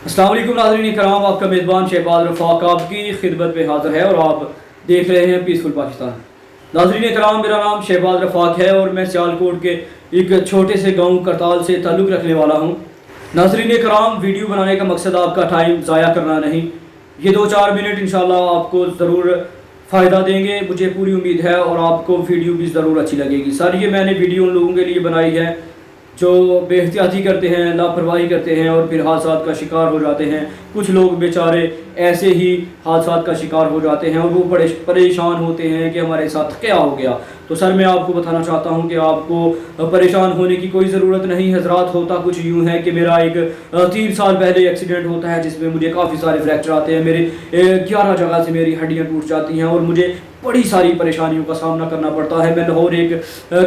अस्सलाम वालेकुम नाज़रीन कराम, आपका मेज़बान शहबाज रफ़ाक आपकी खिदमत में हाज़िर है और आप देख रहे हैं पीसफुल पाकिस्तान। नाज़रीन कराम, मेरा नाम शहबाज रफ़ाक है और मैं सियालकोट के एक छोटे से गांव करताल से ताल्लुक़ रखने वाला हूं। नाज़रीन कराम, वीडियो बनाने का मकसद आपका टाइम ज़ाया करना नहीं, ये 2-4 मिनट इंशाल्लाह आपको ज़रूर फ़ायदा देंगे, मुझे पूरी उम्मीद है, और आपको वीडियो भी ज़रूर अच्छी लगेगी। सर, ये मैंने वीडियो उन लोगों के लिए बनाई है जो बेहतियाती करते हैं, लापरवाही करते हैं और फिर हादसात का शिकार हो जाते हैं। कुछ लोग बेचारे ऐसे ही हादसात का शिकार हो जाते हैं और वो बड़े परेशान होते हैं कि हमारे साथ क्या हो गया। तो सर, मैं आपको बताना चाहता हूं कि आपको परेशान होने की कोई ज़रूरत नहीं हज़रात। होता कुछ यूँ है कि मेरा एक 3 साल पहले एक्सीडेंट होता है जिसमें मुझे काफ़ी सारे फ्रैक्चर आते हैं, मेरे 11 जगह से मेरी हड्डियाँ टूट जाती हैं और मुझे बड़ी सारी परेशानियों का सामना करना पड़ता है। मैं लाहौर एक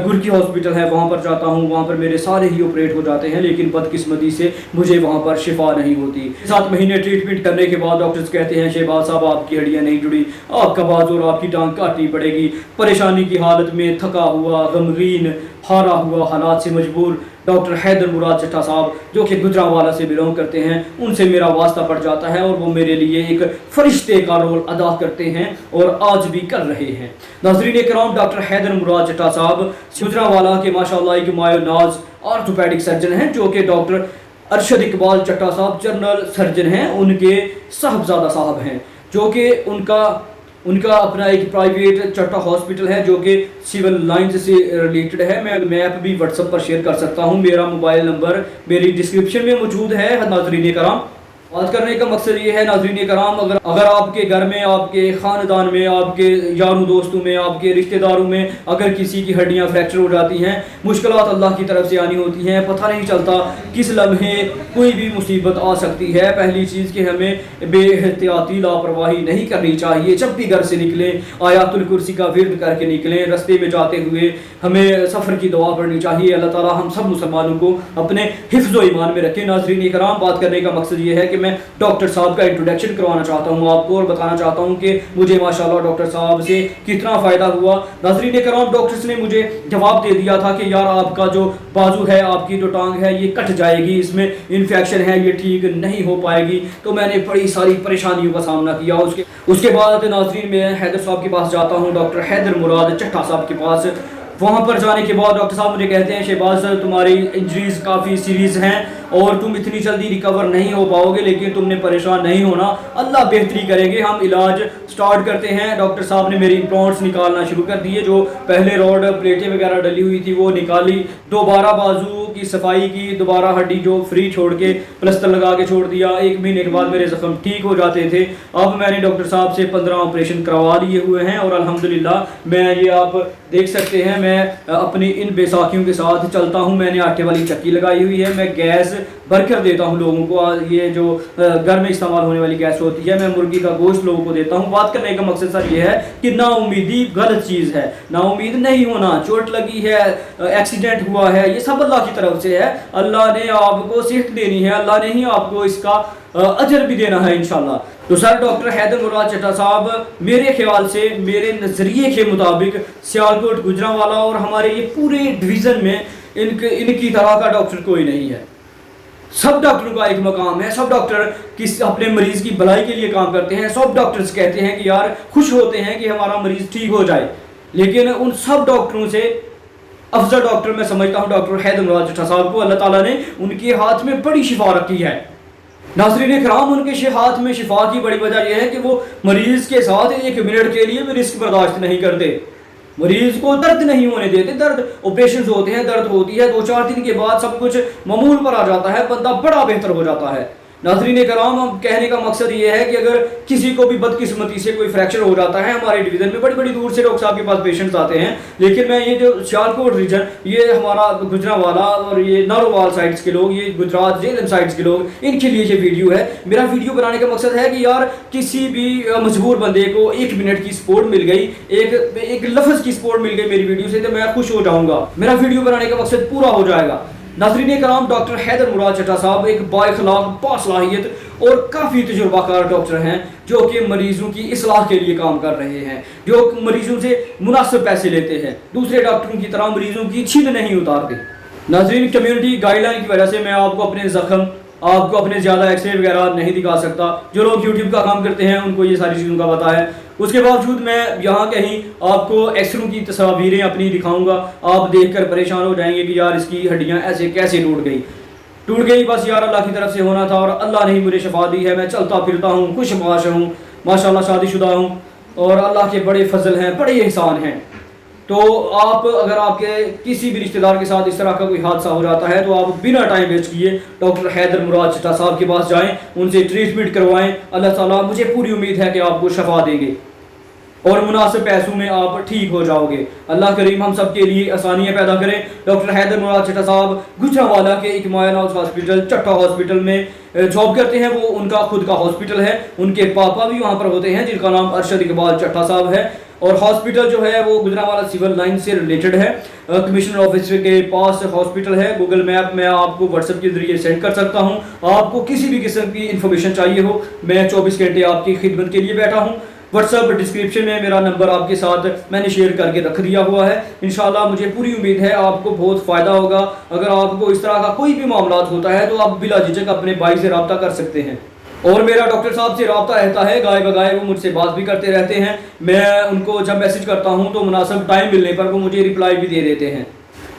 गुरकी हॉस्पिटल है वहाँ पर जाता हूँ, वहाँ पर मेरे सारे ही ऑपरेट हो जाते हैं, लेकिन बदकिस्मती से मुझे वहाँ पर शिफा नहीं होती। 7 महीने ट्रीटमेंट करने के बाद डॉक्टर्स कहते हैं शहबाज साहब आपकी हड्डियाँ नहीं जुड़ी, आपका बाजू और आपकी टांग काटनी पड़ेगी। परेशानी की हालत में थका हुआ, गमगीन, हारा हुआ हालात से मजबूर डॉक्टर हैदर मुराद चट्टा साहब जो कि गुजरांवाला से बिलोंग करते हैं, उनसे मेरा वास्ता पड़ जाता है और वो मेरे लिए एक फरिश्ते का रोल अदा करते हैं और आज भी कर रहे हैं। नाज़रीन कराम, डॉक्टर हैदर मुराद चट्टा साहब गुजरांवाला के माशाअल्लाह एक मायोनाज ऑर्थोपेडिक सर्जन हैं, जो कि डॉक्टर अरशद इकबाल चट्टा साहब जनरल सर्जन हैं, उनके साहबजादा साहब हैं, जो कि उनका अपना एक प्राइवेट चट्टा हॉस्पिटल है जो कि सिविल लाइंस से रिलेटेड है। मैं मैप भी व्हाट्सएप पर शेयर कर सकता हूं, मेरा मोबाइल नंबर मेरी डिस्क्रिप्शन में मौजूद है। नाज़रीन कराम, बात करने का मकसद ये है नाज़रीन कराम, अगर आपके घर में, आपके ख़ानदान में, आपके यारों दोस्तों में, आपके रिश्तेदारों में अगर किसी की हड्डियां फ्रैक्चर हो जाती हैं, मुश्किलात अल्लाह की तरफ से आनी होती हैं, पता नहीं चलता किस लम्हे कोई भी मुसीबत आ सकती है। पहली चीज़ कि हमें बेहतियाती लापरवाही नहीं करनी चाहिए। जब भी घर से निकलें आयातुल कुर्सी का विर्द करके निकलें। रास्ते में जाते हुए हमें सफ़र की दुआ पढ़नी चाहिए। अल्लाह ताला हम सब मुसलमानों को अपने हिफ्ज़ व ईमान में रखें। नाज़रीन कराम, बात करने का मकसद ये है कि मैं डॉक्टर साहब का इंट्रोडक्शन करवाना चाहता हूं आपको और बताना चाहता हूं कि मुझे माशाल्लाह डॉक्टर साहब से कितना फ़ायदा हुआ। नाज़रीन कराम, डॉक्टर्स ने मुझे जवाब दे दिया था कि यार आपका जो बाजू है, आपकी जो टांग है, ये कट जाएगी, इसमें इन्फेक्शन है, ये ठीक नहीं हो पाएगी। तो मैंने बड़ी सारी परेशानियों का सामना किया। उसके बाद नाज़रीन मैं हैदर साहब के पास जाता हूँ, डॉक्टर हैदर मुराद चट्टा साहब के पास। वहाँ पर जाने के बाद डॉक्टर साहब मुझे कहते हैं शहबाज सर, तुम्हारी इंजरीज काफ़ी सीरियस हैं और तुम इतनी जल्दी रिकवर नहीं हो पाओगे, लेकिन तुमने परेशान नहीं होना, अल्लाह बेहतरी करेंगे, हम इलाज स्टार्ट करते हैं। डॉक्टर साहब ने मेरी इम्प्लांट्स निकालना शुरू कर दिए, जो पहले रॉड प्लेटें वगैरह डली हुई थी वो निकाली, दोबारा बाजू की सफाई की, दोबारा हड्डी जो फ्री छोड़ के प्लस्तर लगा के छोड़ दिया। 1 महीने के बाद मेरे ज़ख्म ठीक हो जाते थे। अब मैंने डॉक्टर साहब से 15 ऑपरेशन करवा लिए हुए हैं और अल्हम्दुलिल्लाह मैं, ये आप देख सकते हैं, मैं अपनी इन बैसाखियों के साथ चलता हूं। मैंने आटे वाली चक्की लगाई हुई है, मैं गैस भर कर देता हूं लोगों को। ये जो घर में इस्तेमाल होने वाली गैस होती है, मैं मुर्गी का गोश्त लोगों को देता हूं। बात करने का मकसद सर ये है कि नाउमीदी गलत चीज़ है, नाउमीद नहीं होना। चोट लगी है, एक्सीडेंट हुआ है, ये सब अल्लाह की तरफ से है। अल्लाह ने आपको सेहत देनी है, अल्लाह ने ही आपको इसका अजर भी देना है इंशाल्लाह। तो सर, डॉक्टर हैदर मुराद चट्टा साहब मेरे ख्याल से, मेरे नज़रिए के मुताबिक सियालकोट गुजरांवाला और हमारे ये पूरे डिवीज़न में इनकी तरह का डॉक्टर कोई नहीं है। सब डॉक्टरों का एक मकाम है, सब डॉक्टर अपने मरीज़ की भलाई के लिए काम करते हैं। सब डॉक्टर्स कहते हैं कि यार खुश होते हैं कि हमारा मरीज़ ठीक हो जाए, लेकिन उन सब डॉक्टरों से अफजल डॉक्टर मैं समझता हूँ डॉक्टर हैदर मुराद चट्टा साहब को। अल्लाह ताला ने उनके हाथ में बड़ी शिफा रखी है। नाज़रीन कराम, उनके हाथ में शिफा की बड़ी वजह यह है कि वो मरीज़ के साथ 1 मिनट के लिए भी रिस्क बर्दाश्त नहीं करते, मरीज़ को दर्द नहीं होने देते। दर्द ऑपरेशन होते हैं, दर्द होती है, 2-4 दिन के बाद सब कुछ मामूल पर आ जाता है, बंदा बड़ा बेहतर हो जाता है। नाज़रीन कराम, कहने का मकसद ये है कि अगर किसी को भी बदकिस्मती से कोई फ्रैक्चर हो जाता है, हमारे डिवीज़न में बड़ी दूर से डॉक्टर साहब के पास पेशेंट्स आते हैं, लेकिन मैं ये जो सियालकोट रीजन, ये हमारा गुजरांवाला और ये नारोवाल साइड्स के लोग, ये गुजरात झेलम साइड्स के लोग, इनके लिए ये वीडियो है। मेरा वीडियो बनाने का मकसद है कि यार किसी भी मजबूर बंदे को 1 मिनट की सपोर्ट मिल गई, एक लफ्ज़ की सपोर्ट मिल गई मेरी वीडियो से, तो मैं खुश हो जाऊँगा, मेरा वीडियो बनाने का मकसद पूरा हो जाएगा। नाज़रीन कराम, डॉक्टर हैदर मुराद चट्टा साहब एक बाइखलाक, बासलाहियत और काफ़ी तजुर्बाकार डॉक्टर हैं, जो कि मरीज़ों की इस्लाह के लिए काम कर रहे हैं, जो मरीज़ों से मुनासिब पैसे लेते हैं, दूसरे डॉक्टरों की तरह मरीज़ों की छीन नहीं उतारते। नाज़रीन, कम्युनिटी गाइडलाइन की वजह से मैं आपको अपने ज़ख्म आपको अपने ज़्यादा एक्सरे वगैरह नहीं दिखा सकता। जो लोग यूट्यूब का काम करते हैं उनको ये सारी चीज़ों का पता है। उसके बावजूद मैं यहाँ कहीं आपको एक्सरों की तस्वीरें अपनी दिखाऊंगा, आप देखकर परेशान हो जाएंगे कि यार इसकी हड्डियाँ ऐसे कैसे टूट गई। बस यार अल्लाह की तरफ से होना था और अल्लाह ने ही मुझे शफा दी है। मैं चलता फिरता हूँ, खुशबाश हूँ, माशाल्लाह शादीशुदा हूँ और अल्लाह के बड़े फजल हैं, बड़े एहसान हैं। तो आप अगर आपके किसी भी रिश्तेदार के साथ इस तरह का कोई हादसा हो जाता है तो आप बिना टाइम वेस्ट किए डॉक्टर हैदर मुराद चट्टा साहब के पास जाएं, उनसे ट्रीटमेंट करवाएं। अल्लाह ताला, मुझे पूरी उम्मीद है कि आपको शफा देंगे और मुनासिब पैसों में आप ठीक हो जाओगे। अल्लाह करीम हम सब के लिए आसानियाँ पैदा करें। डॉक्टर हैदर मुराद चट्टा साहब गुजरांवाला के एक मायानाज हॉस्पिटल, चट्टा हॉस्पिटल में जॉब करते हैं। वो उनका खुद का हॉस्पिटल है, उनके पापा भी वहाँ पर होते हैं जिनका नाम अरशद इकबाल चट्टा साहब है। और हॉस्पिटल जो है वो गुजरांवाला सिविल लाइन से रिलेटेड है, कमिश्नर ऑफिस के पास हॉस्पिटल है। गूगल मैप मैं आपको व्हाट्सएप के जरिए सेंड कर सकता हूँ। आपको किसी भी किस्म की इन्फॉर्मेशन चाहिए हो, मैं 24 घंटे आपकी खिदमत के लिए बैठा हूँ। व्हाट्सएप डिस्क्रिप्शन में मेरा नंबर आपके साथ मैंने शेयर करके रख दिया हुआ है। इंशाल्लाह मुझे पूरी उम्मीद है आपको बहुत फ़ायदा होगा। अगर आपको इस तरह का कोई भी मामला होता है तो आप बिला झिझक अपने भाई से रब्ता कर सकते हैं। और मेरा डॉक्टर साहब से रब्ता रहता है, गाय बगाए वो मुझसे बात भी करते रहते हैं। मैं उनको जब मैसेज करता हूँ तो मुनासिब टाइम मिलने पर वो मुझे रिप्लाई भी दे देते हैं।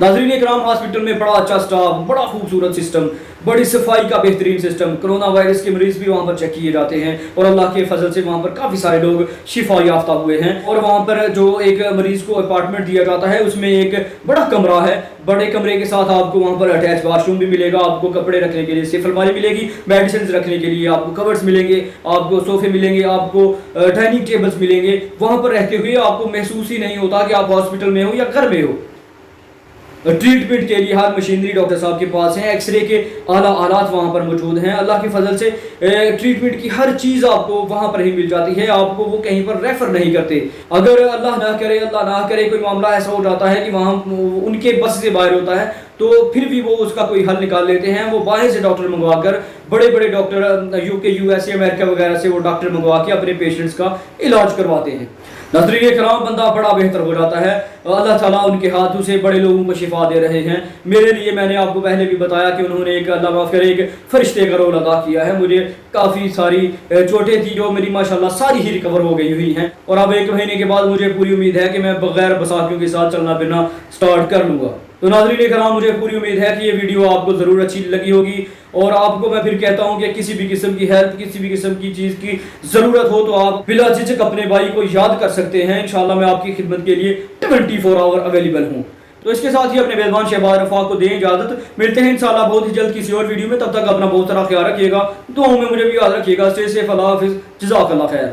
नाज़रीन इकराम, हॉस्पिटल में बड़ा अच्छा स्टाफ, बड़ा खूबसूरत सिस्टम, बड़ी सफाई का बेहतरीन सिस्टम। कोरोना वायरस के मरीज़ भी वहाँ पर चेक किए जाते हैं और अल्लाह के फजल से वहाँ पर काफ़ी सारे लोग शिफा याफ्ता हुए हैं। और वहाँ पर जो एक मरीज़ को अपार्टमेंट दिया जाता है उसमें एक बड़ा कमरा है। बड़े कमरे के साथ आपको वहाँ पर अटैच वाशरूम भी मिलेगा, आपको कपड़े रखने के लिए सिर्फ अलमारी मिलेगी, मेडिसिन रखने के लिए आपको कवर्स मिलेंगे, आपको सोफे मिलेंगे, आपको डाइनिंग टेबल्स मिलेंगे। वहाँ पर रहते हुए आपको महसूस ही नहीं होता कि आप हॉस्पिटल में हो या घर में हो। ट्रीटमेंट के लिए हर मशीनरी डॉक्टर साहब के पास है, एक्सरे के आला आलात वहाँ पर मौजूद हैं। अल्लाह की फजल से ट्रीटमेंट की हर चीज़ आपको वहाँ पर ही मिल जाती है, आपको वो कहीं पर रेफ़र नहीं करते। अगर अल्लाह ना करे कोई मामला ऐसा हो जाता है कि वहाँ उनके बस से बाहर होता है तो फिर भी वो उसका कोई हल निकाल लेते हैं। वो बाहर से डॉक्टर मंगवा कर, बड़े बड़े डॉक्टर यूके, यूएसए, अमेरिका वगैरह से वो डॉक्टर मंगवा के अपने पेशेंट्स का इलाज करवाते हैं। नाज़रीन कराम, बंदा बड़ा बेहतर हो जाता है। अल्लाह ताला उनके हाथों से बड़े लोगों को शिफा दे रहे हैं। मेरे लिए, मैंने आपको पहले भी बताया कि उन्होंने एक, अल्लाह माफ़ करे, एक फरिश्ते का रोल अदा किया है। मुझे काफ़ी सारी चोटें थी जो मेरी माशाल्लाह सारी ही रिकवर हो गई हुई हैं और अब 1 महीने के बाद मुझे पूरी उम्मीद है कि मैं बगैर बसाखियों के साथ चलना फिरना स्टार्ट कर लूँगा। तो नाज़रीन कराम, मुझे पूरी उम्मीद है कि ये वीडियो आपको ज़रूर अच्छी लगी होगी। और आपको मैं फिर कहता हूँ कि किसी भी किस्म की हेल्प, किसी भी किस्म की चीज़ की ज़रूरत हो तो आप बिला झिझक अपने भाई को याद कर सकते हैं। इंशाल्लाह मैं आपकी खिदमत के लिए 24 आवर अवेलेबल हूँ। तो इसके साथ ही अपने मेज़बान शहबाज रफ़ा को दें इजाज़त। मिलते हैं इंशाल्लाह बहुत ही जल्द किसी और वीडियो में। तब तक अपना बहुत सारा ख्याल रखिएगा, दुआओं में मुझे भी याद रखिएगा। स्टे सेफ, अल्लाह हाफ़िज़, जज़ाकल्लाह खैर।